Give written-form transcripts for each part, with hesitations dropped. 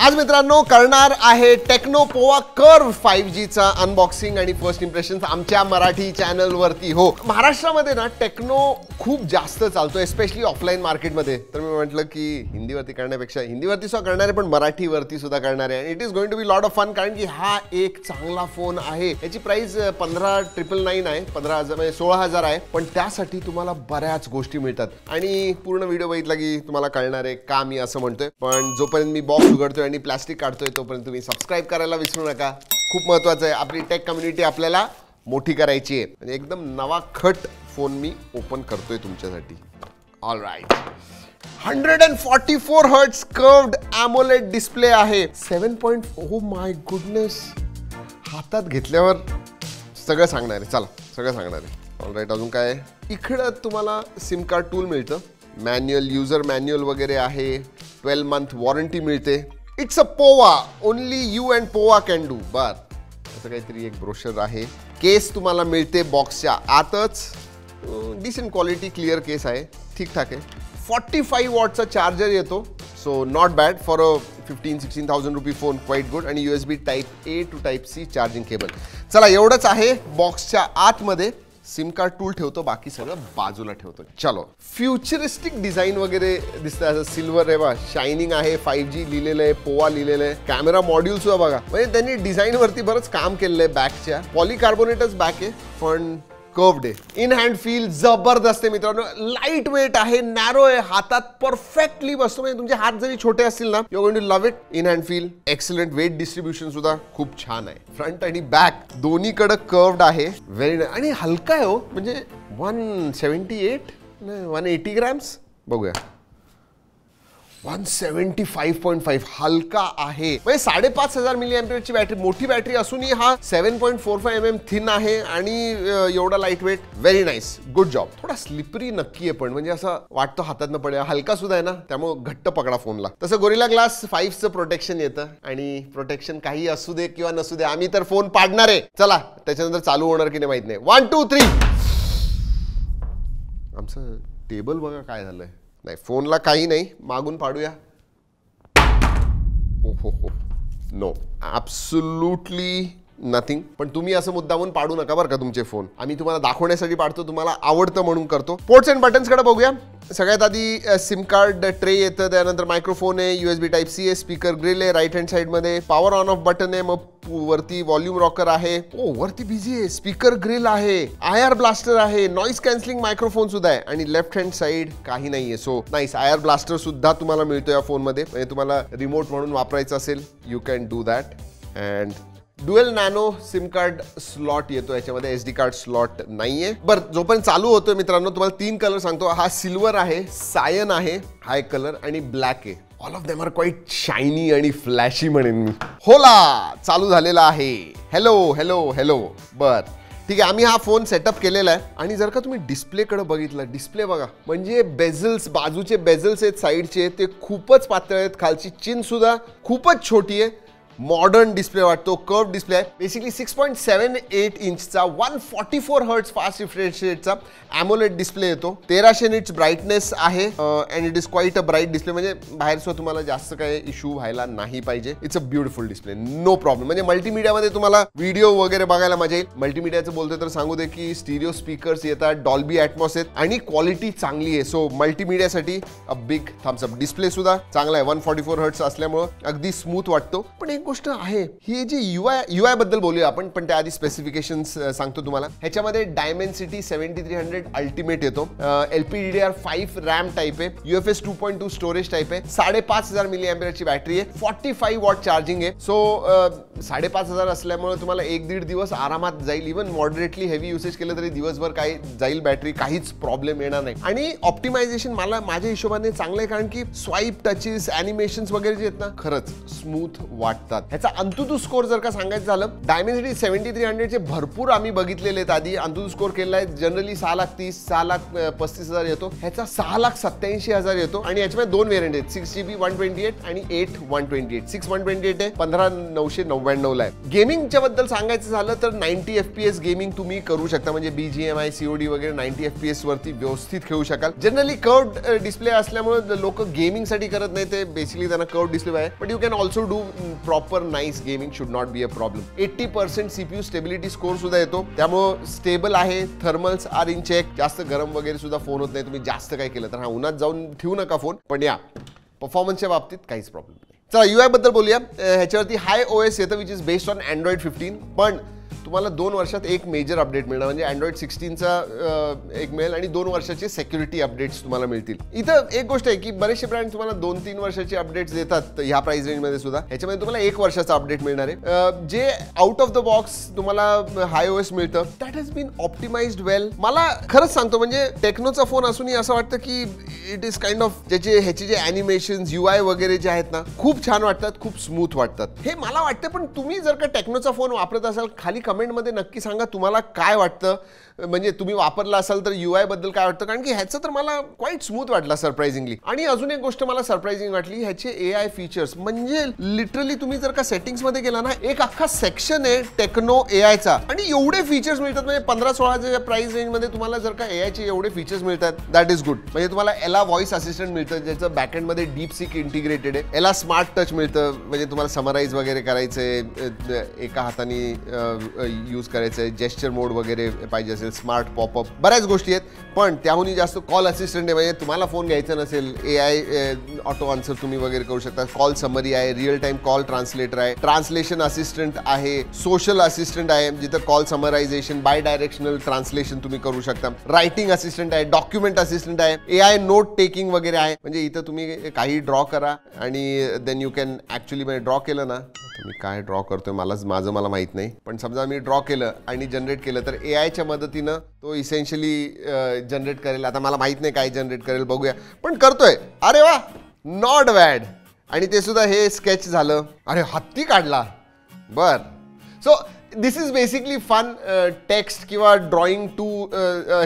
आज मित्रांनो करणार आहे टेक्नो पोवा कर्व 5G चा अनबॉक्सिंग आणि फर्स्ट इम्प्रेशन्स आमच्या मराठी चॅनल वरती. हो, महाराष्ट्रामध्ये ना टेक्नो खूप जास्त चालतो, स्पेशली ऑफलाईन मार्केटमध्ये. तर मी म्हटलं की हिंदीवरती करण्यापेक्षा हिंदीवरती सुद्धा करणार आहे, पण मराठीवरती सुद्धा करणार आहे. It is going to be lot of fun, कारण की हा एक चांगला फोन आहे. याची प्राइस 15,999 आहे, 15,000 म्हणजे 16,000 आहे. पण त्यासाठी तुम्हाला बऱ्याच गोष्टी मिळतात आणि पूर्ण व्हिडिओ बघितला की तुम्हाला कळणार आहे का मी असं म्हणतोय. पण जोपर्यंत मी बॉक्स उघडतोय आणि प्लास्टिक काढतोय तोपर्यंत तुम्ही सबस्क्राइब करायला विसरू नका. खूप महत्त्वाचं आहे, आपली टेक कम्युनिटी आपल्याला मोठी करायची आहे. म्हणजे एकदम नवा खट फोन मी ओपन करतोय तुमच्यासाठी. All right, 144 hertz curved AMOLED display आहे. 7. ओ माय गुडनेस, हातात घेतल्यावर सगळं सांगणार आहे. चला सगळं सांगणार आहे. ऑल राईट, अजून काय आहे इकडं? तुम्हाला सिम कार्ड टूल मिळतं, मॅन्युअल, युजर मॅन्युअल वगैरे आहे, 12 मंथ वॉरंटी मिळते. इट्स अ पोवा, ओनली यू अँड पोवा कॅन डू. बर, असं काहीतरी एक ब्रोशर आहे. केस तुम्हाला मिळते बॉक्सच्या आतच. डिसेंट क्वालिटी क्लिअर केस आहे, ठीकठाक आहे. 45 वॉटचा चार्जर येतो, so not bad for a 15,000-16,000 rupee phone. Quite good. आणि USB type A to type C charging cable. चला एवढंच आहे. बॉक्सच्या आतमध्ये सिम कार्ड टूल ठेवतो, बाकी सगळं बाजूला ठेवतो. चलो, फ्युचरिस्टिक डिझाईन वगैरे दिसतं. असं सिल्वर आहे बा, शायनिंग आहे, 5G लिहिलेलं आहे, पोवा लिहिलेलं आहे. कॅमेरा मॉड्यूल सुद्धा बघा, म्हणजे त्यांनी डिझाईन वरती बरंच काम केलेलं आहे. बॅकच्या पॉलिकार्बोनेटच बॅक आहे, पण कर्व्ड आहे. इन हँड फील जबरदस्त आहे मित्रांनो. लाईट वेट आहे, नॅरो आहे, हातात परफेक्टली बसतो. म्हणजे तुमचे हात जरी छोटे असतील ना, you are going to love it. In hand feel excellent. Weight distribution सुद्धा खूप छान आहे. फ्रंट आणि बॅक दोन्हीकडे कर्व्ड आहे. Very nice. आणि हलका आहे हो, म्हणजे 180 ग्रॅम्स. बघूया, 175.5. हलका आहे, म्हणजे 5,500 mAhची बॅटरी. मोठी बॅटरी असूनही हा 7.45 mm थिन आहे आणि एवढा light weight. Very nice, good job. थोडा स्लिपरी नक्की आहे, पण म्हणजे असं वाटतं हातात न पडेल. हलका सुद्धा आहे ना, त्यामुळे घट्ट पकडा फोनला. तसं गोरिल्ला ग्लास 5चं प्रोटेक्शन येतं, आणि प्रोटेक्शन काही असू दे किंवा नसू दे, आम्ही तर फोन पाडणार आहे. चला, त्याच्यानंतर चालू होणार की नाही माहित नाही. 1 2 3. आमचं टेबल बघा काय झालंय. नाही, फोनला काही नाही, मागून पाडूया. हो, नो, ॲब्सोल्युटली नथिंग. पण तुम्ही असं मुद्दामून पाडू नका बरं का तुमचे फोन. आम्ही तुम्हाला दाखवण्यासाठी पाडतो, तुम्हाला आवडतं म्हणून करतो. पोर्ट्स अँड बटन्सकडे बघूया. सगळ्यात आधी सिम कार्ड ट्रे येतं, त्यानंतर मायक्रोफोन आहे, USB टाईप C आहे, स्पीकर ग्रिल आहे राईट हँड साईडमध्ये, पॉवर ऑन ऑफ बटन आहे, मग वरती व्हॉल्यूम रॉकर आहे. ओ, वरती बिझी आहे, स्पीकर ग्रिल आहे, IR ब्लास्टर आहे, नॉईज कॅन्सलिंग मायक्रोफोन सुद्धा आहे, आणि लेफ्ट हँड साईड काही नाहीये. So nice. IR ब्लास्टर सुद्धा तुम्हाला मिळतो या फोनमध्ये, म्हणजे तुम्हाला रिमोट म्हणून वापरायचं असेल, you can do that. And dual nano SIM card slot येतो याच्यामध्ये, SD कार्ड स्लॉट नाहीये. बरं, जोपर्यंत चालू होतोय मित्रांनो, तुम्हाला 3 कलर सांगतो. हा सिल्वर आहे, सायन आहे हा एक कलर, आणि ब्लॅक आहे. All of them are quite shiny आणि फ्लॅशी म्हणेन मी. होला, चालू झालेला आहे. Hello hello hello. बर, ठीक आहे. आम्ही हा फोन सेटअप केलेला आहे. आणि जर का तुम्ही डिस्प्लेकडे बघितलं, डिस्प्ले बघा, म्हणजे बेझल्स, बाजूचे बेझल्स आहेत साईडचे, ते खूपच पातळ आहेत. खालची चिन सुद्धा खूपच छोटी आहे. मॉडर्न डिस्प्ले वाटतो, कर्व डिस्प्ले आहे. बेसिकली 6.78 इंचचा 144 हर्ट्ज फास्ट रिफ्रेश रेटचा AMOLED डिस्प्ले येतो. 1300 निट्स ब्राईटनेस आहे, and it is quite a bright display. म्हणजे बाहेर सुद्धा तुम्हाला जास्त काही इश्यू व्हायला नाही पाहिजे. It's a beautiful display, no problem. म्हणजे मल्टीमीडियामध्ये तुम्हाला व्हिडिओ वगैरे बघायला मजा येईल. मल्टीमीडियाचं बोलतोय तर सांगू दे की स्टिरिओ स्पीकर्स येतात, डॉल्बी ॲटमॉस आहेत, आणि क्वालिटी चांगली आहे. सो मल्टीमीडियासाठी a big thumbs up. Display सुद्धा चांगला आहे, 144 हर्ट्ज असल्यामुळे अगदी स्मूथ वाटतो. पण एक गोष्ट आहे, ही जी UI बद्दल बोलूया आपण, पण त्याआधी स्पेसिफिकेशन्स सांगतो तुम्हाला. ह्याच्यामध्ये डायमेन्सिटी 7300 अल्टिमेट येतो, LPDDR5 रॅम टाईप आहे, UFS 2.2 स्टोरेज टाईप आहे, 5,500 mAhची बॅटरी आहे, 45 वॉट चार्जिंग आहे. सो 5,500 असल्यामुळे तुम्हाला 1-1.5 दिवस आरामात जाईल. इव्हन मॉडरेटली हेवी युसेज केलं तरी दिवसभर काही जाईल बॅटरी, काहीच प्रॉब्लेम येणार नाही. आणि ऑप्टिमायझेशन मला माझ्या हिशोबाने चांगलं आहे, कारण की स्वाईप, टचेस, ॲनिमेशन्स वगैरे जे आहेत ना, खरंच स्मूथ वाटतात. करतात. ह्याचा अंतुतू स्कोर जर का सांगायचं झालं, डायमेन्सिटी 7300 चे भरपूर आम्ही बघितलेले आहेत आधी. अंतुतू स्कोर केलाय जनरली 6,30,000 6,35,000 येतो. ह्याचा 6,87,000 येतो आणि याच्यामध्ये दोन व्हेरियंट आहेत, 6GB 128 आणि 8 128. 6 128 आहे 15,999 ला आहे. गेमिंगच्या बद्दल सांगायचं झालं तर 90 FPS गेमिंग तुम्ही करू शकता, म्हणजे BGMI COD वगैरे 90 FPS वरती व्यवस्थित खेळू शकाल. जनरली कर्व्ड डिस्प्ले असल्यामुळे लोक गेमिंग साठी करत नाही, ते बेसिकली त्यांना कर्व्ड डिस्प्ले आहे. But you can also do proper nice gaming, should not be a problem. 80% CPU stability score सुद्धा येतो, त्यामुळे स्टेबल आहे. थर्मल्स आर इन चेक, जास्त गरम वगैरे सुद्धा फोन होत नाही तुम्ही जास्त काय केलं तर. हा, उन्हात जाऊन ठेवू नका फोन, पण या परफॉर्मन्सच्या बाबतीत काहीच प्रॉब्लेम नाही. चला UI बद्दल बोलूया. ह्याच्यावरती हाय OS येतं which is based on Android 15, पण तुम्हाला 2 वर्षात एक मेजर अपडेट मिळणार, म्हणजे Android 16चा एक मिळेल आणि 2 वर्षाचे सेक्युरिटी अपडेट्स तुम्हाला मिळतील. इथं एक गोष्ट आहे की बरेचसे ब्रँड तुम्हाला 2-3 वर्षाचे अपडेट्स देतात ह्या प्राइस रेंजमध्ये सुद्धा. ह्याच्यामध्ये तुम्हाला 1 वर्षाचा अपडेट मिळणार आहे. जे आउट ऑफ द बॉक्स तुम्हाला हाय OS मिळतं, दॅट हॅज बीन ऑप्टिमाइज्ड वेल. मला खरंच सांगतो, म्हणजे टेक्नोचा फोन असूनही असं वाटतं की इट इज काइंड ऑफ ह्याचे जे ॲनिमेशन्स UI वगैरे जे आहेत ना, खूप छान वाटतात, खूप स्मूथ वाटतात. हे मला वाटतं, पण तुम्ही जर का टेक्नोचा फोन वापरत असाल, खाली कमेंटमध्ये नक्की सांगा तुम्हाला काय वाटतं, म्हणजे तुम्ही वापरला असाल तर UI बद्दल काय वाटतं, कारण की ह्याचं तर मला क्वाईट स्मूथ वाटला सरप्राइझिंगली. आणि अजून एक गोष्ट मला सरप्राइझिंग वाटली, ह्याचे AI फीचर्स, म्हणजे लिटरली तुम्ही जर का सेटिंग्स मध्ये गेला ना, एक अख्खा सेक्शन आहे टेक्नो AIचा आणि एवढे फीचर्स मिळतात. म्हणजे 15-16 प्राइस रेंजमध्ये तुम्हाला जर का AI चे एवढे फीचर्स मिळतात, दॅट इज गुड. म्हणजे तुम्हाला एला व्हॉइस असिस्टंट मिळतं, ज्याचं बॅकएंड मध्ये डीपसीक इंटिग्रेटेड आहे. एला स्मार्ट टच मिळतं, म्हणजे तुम्हाला समराईज वगैरे करायचंय, एका हाताने यूज करायचंय, जेस्चर मोड वगैरे पाहिजे असेल, स्मार्ट पॉपअप, बऱ्याच गोष्टी आहेत. पण त्याहूनही जास्त कॉल असिस्टंट आहे, म्हणजे तुम्हाला फोन घ्यायचा नसेल, AI ऑटो आन्सर तुम्ही वगैरे करू शकता. कॉल समरी आहे, रिअल टाइम कॉल ट्रान्सलेटर आहे, ट्रान्सलेशन असिस्टंट आहे, सोशल असिस्टंट आहे, जिथं कॉल समरायझेशन, बाय डायरेक्शनल ट्रान्सलेशन तुम्ही करू शकता. रायटिंग असिस्टंट आहे, डॉक्युमेंट असिस्टंट आहे, AI नोट टेकिंग वगैरे आहे. म्हणजे इथं तुम्ही काही ड्रॉ करा आणि देन यू कॅन ॲक्च्युली, म्हणजे ड्रॉ केलं ना, तुम्ही काय ड्रॉ करतोय मला माहित नाही, पण समजा मी ड्रॉ केलं आणि जनरेट केलं तर AIच्या मदतीनं तो इसेन्शियली जनरेट करेल. आता मला माहित नाही काय जनरेट करेल, बघूया, पण करतोय. अरे वा, नॉट बॅड. आणि ते सुद्धा हे स्केच झालं, अरे हत्ती काढला, बर. So this is basically fun text किंवा ड्रॉइंग टू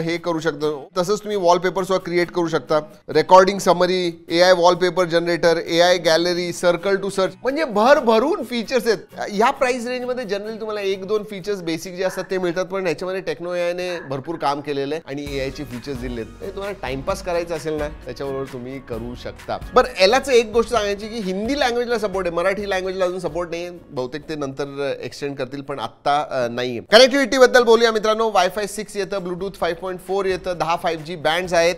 हे करू शकतो. तसंच तुम्ही वॉलपेपर सुद्धा क्रिएट करू शकता. Recording summary, AI wallpaper generator, AI gallery, circle to search, म्हणजे भरभरून फीचर्स आहेत. ह्या प्राइस रेंजमध्ये जनरली तुम्हाला 1-2 फीचर्स बेसिक जे असतात ते मिळतात, पण ह्याच्यामध्ये टेक्नो AIने भरपूर काम केलेलं आहे आणि AIचे फीचर्स दिलेत. तुम्हाला टाइमपास करायचा असेल ना, त्याच्याबरोबर तुम्ही करू शकता. बरं, यालाच एक गोष्ट सांगायची की हिंदी लँग्वेजला सपोर्ट आहे, मराठी लँग्वेजला अजून सपोर्ट नाही. बहुतेक ते नंतर एक्सटेंड करतील, पण नाही. कनेक्टिव्हिटी बद्दल बोलूया मित्रांनो. वायफाय 6 येतं, ब्लूटूथ 5.4 येतं, 10 5G बँड्स आहेत,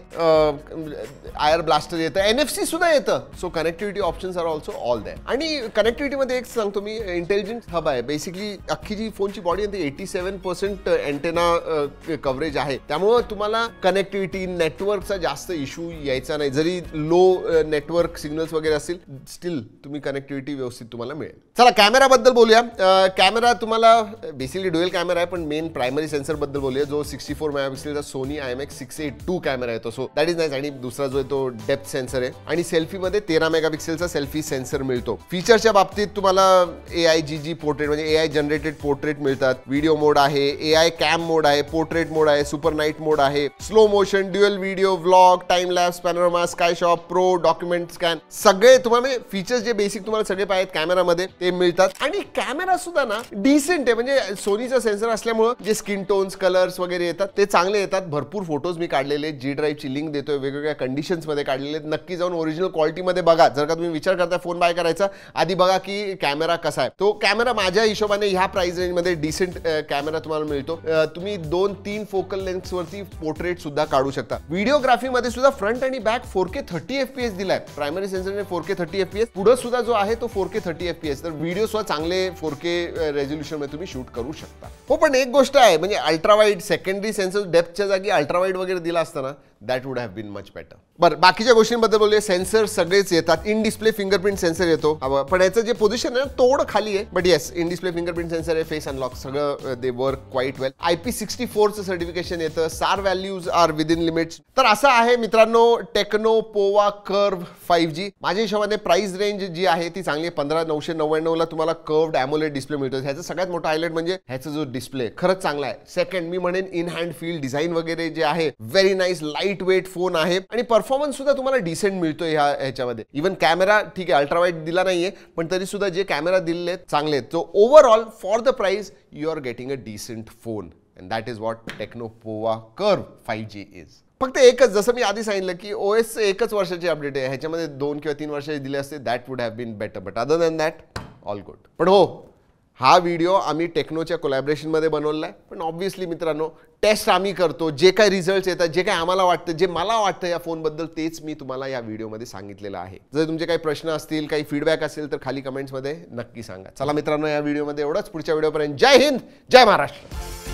आयर ब्लास्टर येतं, NFC सुद्धा येतं. So connectivity options are also all there. आणि कनेक्टिव्हिटीमध्ये एक सांगतो मी, इंटेलिजंट हब आहे. बेसिकली अख्खी जी फोनची बॉडी आहे ती 87% अँटेना कव्हरेज आहे, त्यामुळे तुम्हाला कनेक्टिव्हिटी, नेटवर्कचा जास्त इश्यू यायचा नाही. जरी लो नेटवर्क सिग्नल्स वगैरे असतील, स्टील तुम्ही कनेक्टिव्हिटी व्यवस्थित तुम्हाला मिळेल. चला कॅमेराबद्दल बोलूया. कॅमेरा तुम्हाला बेसिकली ड्युअल कॅमेरा आहे, पण मेन प्रायमरी सेन्सर बद्दल बोलूया, जो 64 मेगापिक्सेलचा सोनी IMX682 कॅमेरा येतो. So that is nice. आणि दुसरा जो आहे तो डेप्थ सेन्सर आहे आणि सेल्फीमध्ये 13 मेगापिक्सेलचा सेल्फी सेन्सर मिळतो. फीचरच्या बाबतीत तुम्हाला AIGG पोर्ट्रेट, म्हणजे AI जनरेटेड पोर्ट्रेट मिळतात. व्हिडिओ मोड आहे, AI कॅम मोड आहे, पोर्ट्रेट मोड आहे, सुपर नाईट मोड आहे, slow motion, dual video, vlog, time lapse, panorama, sky shot pro, document scan, सगळे तुम्हाला फीचर्स जे बेसिक तुम्हाला सगळे पाहिजेत कॅमेरामध्ये ते मिळतात. आणि कॅमेरा सुद्धा ना डिसेंट आहे, म्हणजे सोनीचा सेन्सर असल्यामुळे जे स्किन टोन्स, कलर्स वगैरे येतात ते चांगले येतात. भरपूर फोटोज मी काढलेले, G ड्राईव्हची लिंक देतोय, वेगवेगळ्या कंडिशन्स मध्ये काढलेले. नक्की जाऊन ओरिजिनल क्वालिटीमध्ये बघा. जर का तुम्ही विचार करताय फोन बाय करायचा, आधी बघा की कॅमेरा कसा आहे. तो कॅमेरा माझ्या हिशोबाने ह्या प्राइस रेंजमध्ये डिसेंट कॅमेरा तुम्हाला मिळतो. तुम्ही 2-3 फोकल लेन्थ वरती पोर्ट्रेट सुद्धा काढू शकता. व्हिडिओग्राफीमध्ये सुद्धा फ्रंट आणि बॅक 4K 30 FPS दिलाय. प्रायमरी सेन्सरने 4K 30 FPS, पुढे सुद्धा जो आहे तो 4K 30 FPS. तर व्हिडिओ सुद्धा चांगले 4K रेझोल्युशन मध्ये तुम्ही शूट करू शकता. हो, पण एक गोष्ट आहे, म्हणजे अल्ट्रा वाईड सेकंडरी सेन्सर डेप्थच्या जागी अल्ट्रा वाईड वगैरे दिला असताना that would have been much better. बरं, बाकीच्या गोष्टींबद्दल बोलूया. सेन्सर सगळेच येतात. इन डिस्प्ले फिंगरप्रिंट सेन्सर येतो, पण याचं जे पोझिशन आहे थोडं खाली आहे. But yes, in display fingerprint sensor आहे, फेस अनलॉक सगळं दे वर्क क्वाईट वेल. IP64चं सर्टिफिकेशन येतं. SAR values are within limits. तर असं आहे मित्रांनो टेक्नो पोवा कर्व 5G. माझ्या हिशोबाने प्राइस रेंज जी आहे ती चांगली आहे. 15,999 ला तुम्हाला कर्व्ड एमोलेड डिस्प्ले मिळतो. ह्याचं सगळ्यात मोठा हायलाइट म्हणजे ह्याचा जो डिस्प्ले खरंच चांगला आहे. सेकंड मी म्हणेन इन हँड फील डिझाईन वगैरे जे आहे very nice light weight phone आहे आणि परफॉर्मन्स सुद्धा तुम्हाला डिसेंट मिळतो ह्याच्यामध्ये. इव्हन कॅमेरा ठीक आहे अल्ट्रा वाईड दिला नाहीये, पण तरी सुद्धा जे कॅमेरा दिलेले चांगले आहेत. So overall for the price you are getting a decent phone and that is what Tecno Pova Curve 5G is. फक्त एकच, जसं मी आधी सांगितलं की OS एकच वर्षाची अपडेट आहे, ह्याच्यामध्ये 2 किंवा 3 वर्षाचे दिले असते that would have been better. But other than that all good. पण हो, हा व्हिडिओ आम्ही टेक्नोच्या कोलॅबरेशनमध्ये बनवला आहे. पण ऑब्व्हियसली मित्रांनो टेस्ट आम्ही करतो. जे काही रिझल्ट्स येतात, जे काही आम्हाला वाटतं, जे मला वाटतं या फोनबद्दल, तेच मी तुम्हाला या व्हिडिओमध्ये सांगितलेलं आहे. जर तुमचे काही प्रश्न असतील, काही फीडबॅक असेल तर खाली कमेंट्समध्ये नक्की सांगा. चला मित्रांनो, या व्हिडिओमध्ये एवढंच. पुढच्या व्हिडिओपर्यंत जय हिंद, जय महाराष्ट्र.